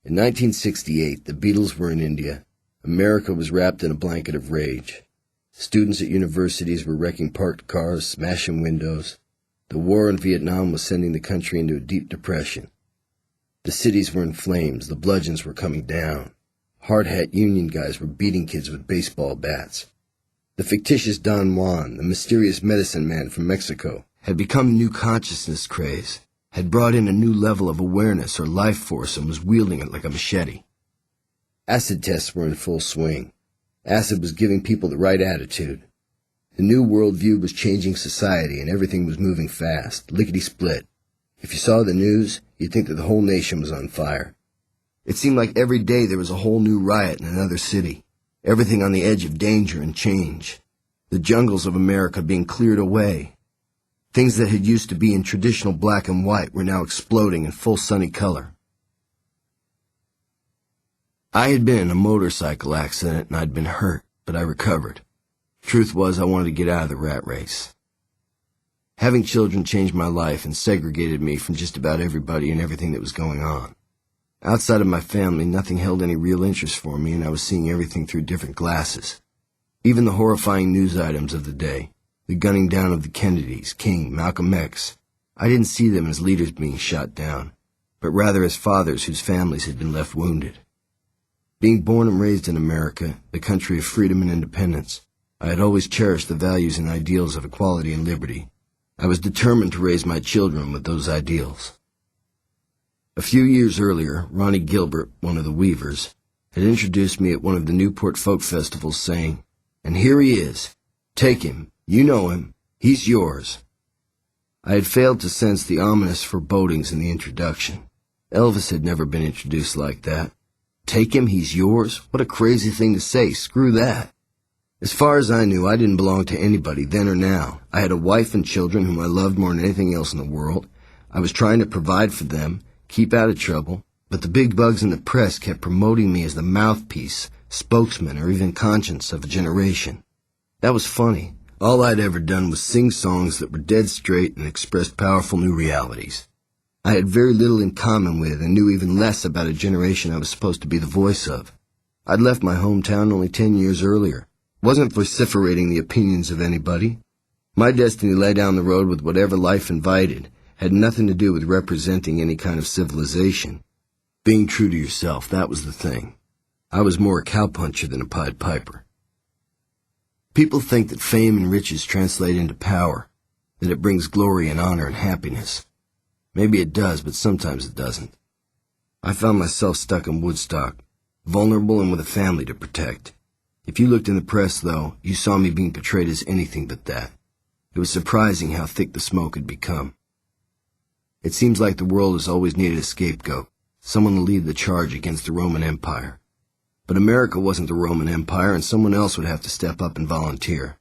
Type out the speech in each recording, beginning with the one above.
In 1968, the Beatles were in India. America was wrapped in a blanket of rage. Students at universities were wrecking parked cars, smashing windows. The war in Vietnam was sending the country into a deep depression. The cities were in flames, the bludgeons were coming down. Hard-hat union guys were beating kids with baseball bats. The fictitious Don Juan, the mysterious medicine man from Mexico, had become a new consciousness craze, had brought in a new level of awareness or life force and was wielding it like a machete. Acid tests were in full swing. Acid was giving people the right attitude. The new worldview was changing society and everything was moving fast, lickety-split. If you saw the news, you'd think that the whole nation was on fire. It seemed like every day there was a whole new riot in another city, everything on the edge of danger and change. The jungles of America being cleared away. Things that had used to be in traditional black and white were now exploding in full sunny color. I had been in a motorcycle accident and I'd been hurt, but I recovered. Truth was, I wanted to get out of the rat race. Having children changed my life and segregated me from just about everybody and everything that was going on. Outside of my family, nothing held any real interest for me, and I was seeing everything through different glasses. Even the horrifying news items of the day, the gunning down of the Kennedys, King, Malcolm X, I didn't see them as leaders being shot down, but rather as fathers whose families had been left wounded. Being born and raised in America, the country of freedom and independence, I had always cherished the values and ideals of equality and liberty. I was determined to raise my children with those ideals. A few years earlier, Ronnie Gilbert, one of the Weavers, had introduced me at one of the Newport folk festivals saying, "And here he is. Take him. You know him. He's yours." I had failed to sense the ominous forebodings in the introduction. Elvis had never been introduced like that. Take him, he's yours? What a crazy thing to say. Screw that. As far as I knew, I didn't belong to anybody then or now. I had a wife and children whom I loved more than anything else in the world. I was trying to provide for them, keep out of trouble, but the big bugs in the press kept promoting me as the mouthpiece, spokesman, or even conscience of a generation. That was funny. All I'd ever done was sing songs that were dead straight and expressed powerful new realities. I had very little in common with and knew even less about a generation I was supposed to be the voice of. I'd left my hometown only 10 years earlier. Wasn't vociferating the opinions of anybody. My destiny lay down the road with whatever life invited, had nothing to do with representing any kind of civilization. Being true to yourself, that was the thing. I was more a cowpuncher than a Pied Piper. People think that fame and riches translate into power, that it brings glory and honor and happiness. Maybe it does, but sometimes it doesn't. I found myself stuck in Woodstock, vulnerable and with a family to protect. If you looked in the press, though, you saw me being portrayed as anything but that. It was surprising how thick the smoke had become. It seems like the world has always needed a scapegoat, someone to lead the charge against the Roman Empire. But America wasn't the Roman Empire, and someone else would have to step up and volunteer.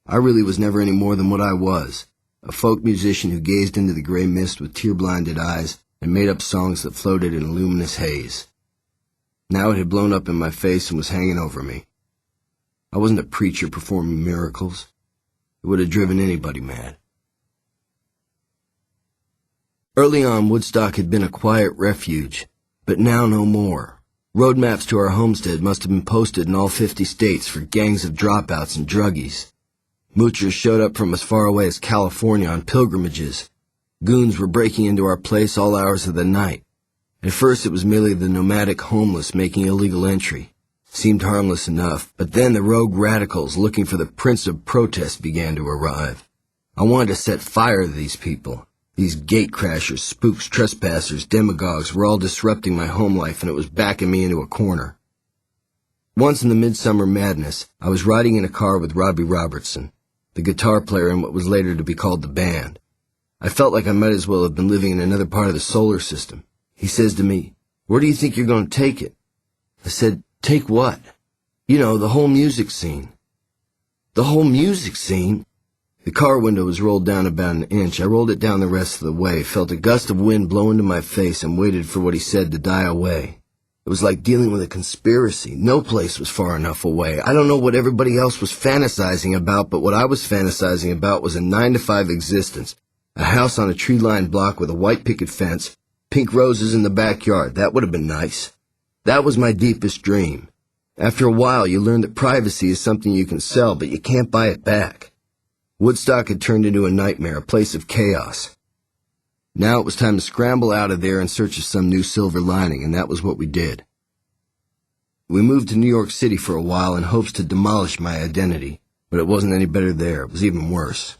I really was never any more than what I was, a folk musician who gazed into the gray mist with tear-blinded eyes and made up songs that floated in a luminous haze. Now it had blown up in my face and was hanging over me. I wasn't a preacher performing miracles. It would have driven anybody mad. Early on, Woodstock had been a quiet refuge, but now no more. Road maps to our homestead must have been posted in all 50 states for gangs of dropouts and druggies. Moochers showed up from as far away as California on pilgrimages. Goons were breaking into our place all hours of the night. At first it was merely the nomadic homeless making illegal entry. Seemed harmless enough, but then the rogue radicals looking for the Prince of Protest began to arrive. I wanted to set fire to these people. These gatecrashers, spooks, trespassers, demagogues were all disrupting my home life, and it was backing me into a corner. Once in the midsummer madness, I was riding in a car with Robbie Robertson, the guitar player in what was later to be called the band. I felt like I might as well have been living in another part of the solar system. He says to me, "Where do you think you're going to take it?" I said, "Take what?" "You know, the whole music scene." "The whole music scene?" The car window was rolled down about an inch. I rolled it down the rest of the way, felt a gust of wind blow into my face, and waited for what he said to die away. It was like dealing with a conspiracy. No place was far enough away. I don't know what everybody else was fantasizing about, but what I was fantasizing about was a 9-to-5 existence, a house on a tree-lined block with a white picket fence, Pink roses in the backyard, that would have been nice. That was my deepest dream. After a while, you learn that privacy is something you can sell, but you can't buy it back. Woodstock had turned into a nightmare, a place of chaos. Now it was time to scramble out of there in search of some new silver lining, and that was what we did. We moved to New York City for a while in hopes to demolish my identity, but it wasn't any better there. It was even worse.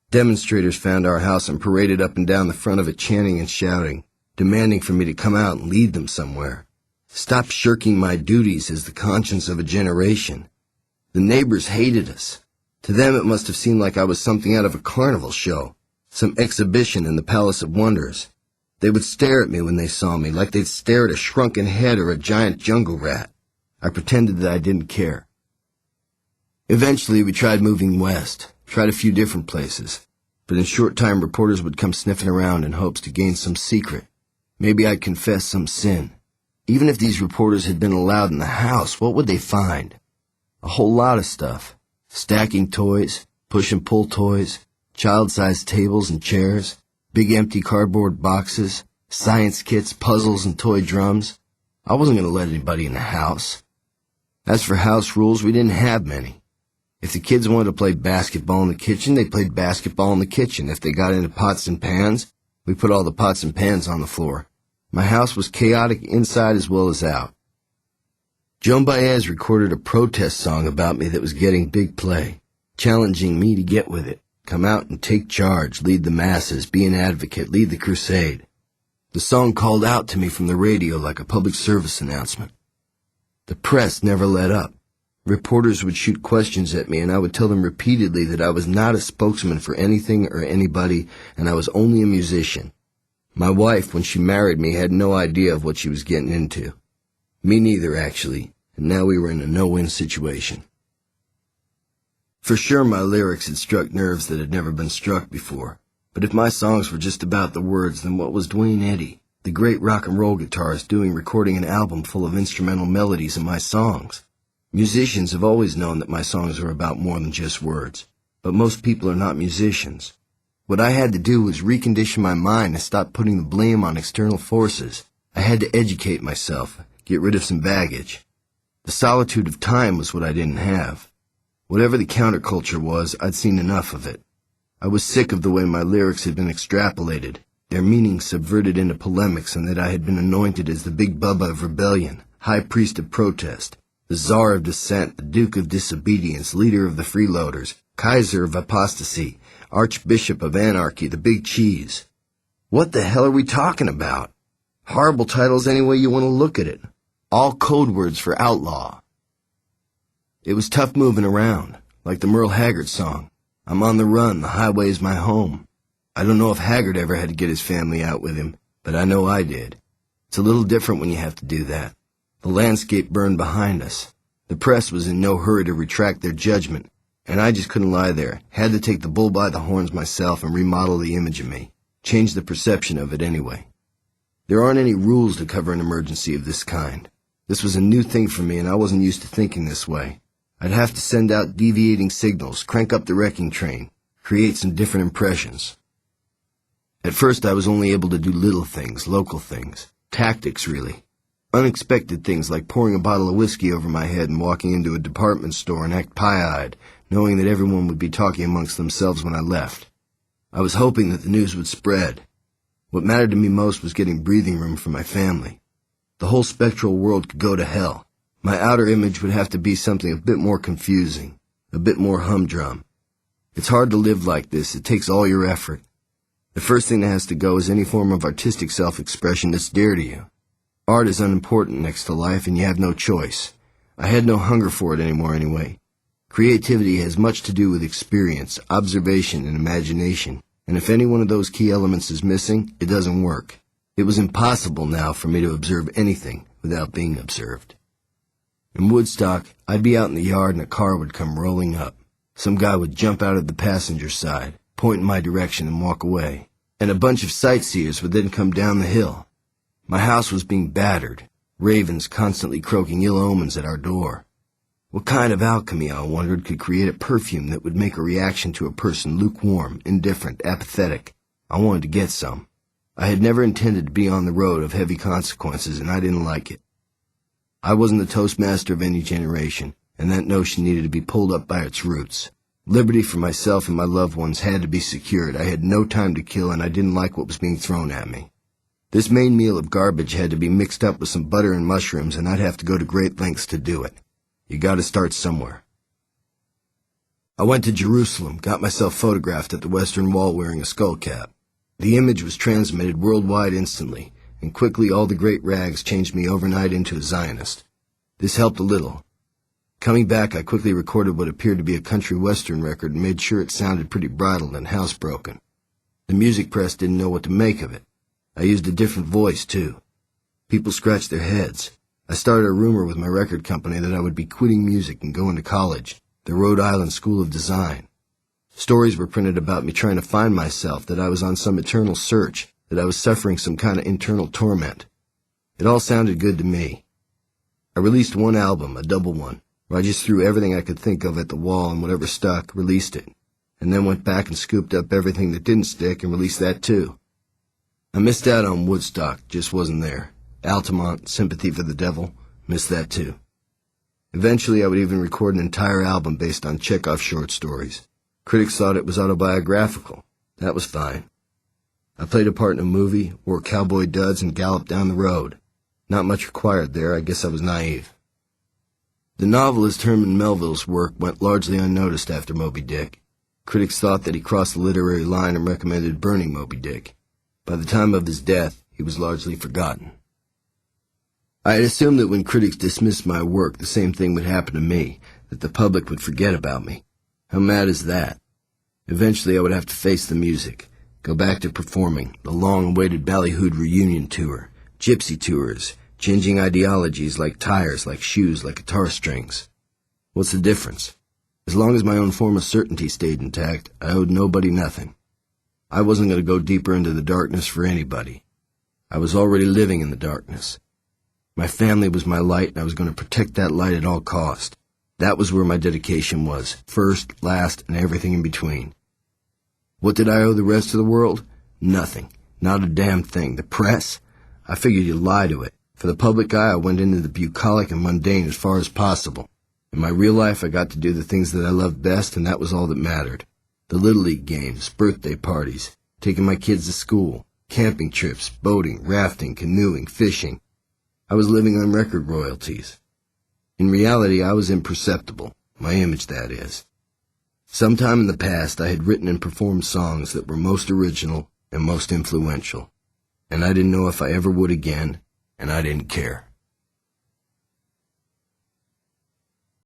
Demonstrators found our house and paraded up and down the front of it chanting and shouting, demanding for me to come out and lead them somewhere. Stop shirking my duties as the conscience of a generation. The neighbors hated us. To them it must have seemed like I was something out of a carnival show, some exhibition in the Palace of Wonders. They would stare at me when they saw me, like they'd stare at a shrunken head or a giant jungle rat. I pretended that I didn't care. Eventually we tried moving west, tried a few different places, but in short time reporters would come sniffing around in hopes to gain some secret. Maybe I'd confess some sin. Even if these reporters had been allowed in the house, what would they find? A whole lot of stuff. Stacking toys, push and pull toys, child-sized tables and chairs, big empty cardboard boxes, science kits, puzzles, and toy drums. I wasn't going to let anybody in the house. As for house rules, we didn't have many. If the kids wanted to play basketball in the kitchen, they played basketball in the kitchen. If they got into pots and pans, we put all the pots and pans on the floor. My house was chaotic inside as well as out. Joan Baez recorded a protest song about me that was getting big play, challenging me to get with it, come out and take charge, lead the masses, be an advocate, lead the crusade. The song called out to me from the radio like a public service announcement. The press never let up. Reporters would shoot questions at me, and I would tell them repeatedly that I was not a spokesman for anything or anybody, and I was only a musician. My wife, when she married me, had no idea of what she was getting into. Me neither, actually, and now we were in a no-win situation. For sure, my lyrics had struck nerves that had never been struck before, but if my songs were just about the words, then what was Dwayne Eddy, the great rock and roll guitarist, doing recording an album full of instrumental melodies in my songs? Musicians have always known that my songs are about more than just words, but most people are not musicians. What I had to do was recondition my mind and stop putting the blame on external forces. I had to educate myself, get rid of some baggage. The solitude of time was what I didn't have. Whatever the counterculture was, I'd seen enough of it. I was sick of the way my lyrics had been extrapolated, their meaning subverted into polemics, and that I had been anointed as the Big Bubba of rebellion, high priest of protest, the czar of dissent, the duke of disobedience, leader of the freeloaders, kaiser of apostasy, archbishop of anarchy, the big cheese. What the hell are we talking about? Horrible titles any way you want to look at it. All code words for outlaw. It was tough moving around, like the Merle Haggard song. I'm on the run, the highway is my home. I don't know if Haggard ever had to get his family out with him, but I know I did. It's a little different when you have to do that. The landscape burned behind us. The press was in no hurry to retract their judgment, and I just couldn't lie there. Had to take the bull by the horns myself and remodel the image of me. Change the perception of it anyway. There aren't any rules to cover an emergency of this kind. This was a new thing for me, and I wasn't used to thinking this way. I'd have to send out deviating signals, crank up the wrecking train, create some different impressions. At first I was only able to do little things, local things, tactics really. Unexpected things like pouring a bottle of whiskey over my head and walking into a department store and act pie-eyed, knowing that everyone would be talking amongst themselves when I left. I was hoping that the news would spread. What mattered to me most was getting breathing room for my family. The whole spectral world could go to hell. My outer image would have to be something a bit more confusing, a bit more humdrum. It's hard to live like this. It takes all your effort. The first thing that has to go is any form of artistic self-expression that's dear to you. Art is unimportant next to life, and you have no choice. I had no hunger for it anymore anyway. Creativity has much to do with experience, observation, and imagination, and if any one of those key elements is missing, it doesn't work. It was impossible now for me to observe anything without being observed. In Woodstock, I'd be out in the yard and a car would come rolling up. Some guy would jump out of the passenger side, point in my direction and walk away, and a bunch of sightseers would then come down the hill. My house was being battered, ravens constantly croaking ill omens at our door. What kind of alchemy, I wondered, could create a perfume that would make a reaction to a person lukewarm, indifferent, apathetic? I wanted to get some. I had never intended to be on the road of heavy consequences, and I didn't like it. I wasn't the toastmaster of any generation, and that notion needed to be pulled up by its roots. Liberty for myself and my loved ones had to be secured. I had no time to kill, and I didn't like what was being thrown at me. This main meal of garbage had to be mixed up with some butter and mushrooms, and I'd have to go to great lengths to do it. You gotta start somewhere. I went to Jerusalem, got myself photographed at the Western Wall wearing a skull cap. The image was transmitted worldwide instantly, and quickly all the great rags changed me overnight into a Zionist. This helped a little. Coming back, I quickly recorded what appeared to be a country western record and made sure it sounded pretty bridled and housebroken. The music press didn't know what to make of it. I used a different voice, too. People scratched their heads. I started a rumor with my record company that I would be quitting music and going to college, the Rhode Island School of Design. Stories were printed about me trying to find myself, that I was on some eternal search, that I was suffering some kind of internal torment. It all sounded good to me. I released one album, a double one, where I just threw everything I could think of at the wall, and whatever stuck, released it, and then went back and scooped up everything that didn't stick and released that too. I missed out on Woodstock, just wasn't there. Altamont, Sympathy for the Devil, missed that too. Eventually I would even record an entire album based on Chekhov short stories. Critics thought it was autobiographical. That was fine. I played a part in a movie, wore cowboy duds, and galloped down the road. Not much required there, I guess I was naive. The novelist Herman Melville's work went largely unnoticed after Moby Dick. Critics thought that he crossed the literary line and recommended burning Moby Dick. By the time of his death, he was largely forgotten. I had assumed that when critics dismissed my work, the same thing would happen to me, that the public would forget about me. How mad is that? Eventually I would have to face the music, go back to performing, the long-awaited Ballyhood reunion tour, gypsy tours, changing ideologies like tires, like shoes, like guitar strings. What's the difference? As long as my own form of certainty stayed intact, I owed nobody nothing. I wasn't going to go deeper into the darkness for anybody. I was already living in the darkness. My family was my light, and I was going to protect that light at all cost. That was where my dedication was, first, last, and everything in between. What did I owe the rest of the world? Nothing. Not a damn thing. The press? I figured you'd lie to it. For the public eye, I went into the bucolic and mundane as far as possible. In my real life, I got to do the things that I loved best, and that was all that mattered. The Little League games, birthday parties, taking my kids to school, camping trips, boating, rafting, canoeing, fishing. I was living on record royalties. In reality, I was imperceptible, my image, that is. Sometime in the past, I had written and performed songs that were most original and most influential, and I didn't know if I ever would again, and I didn't care.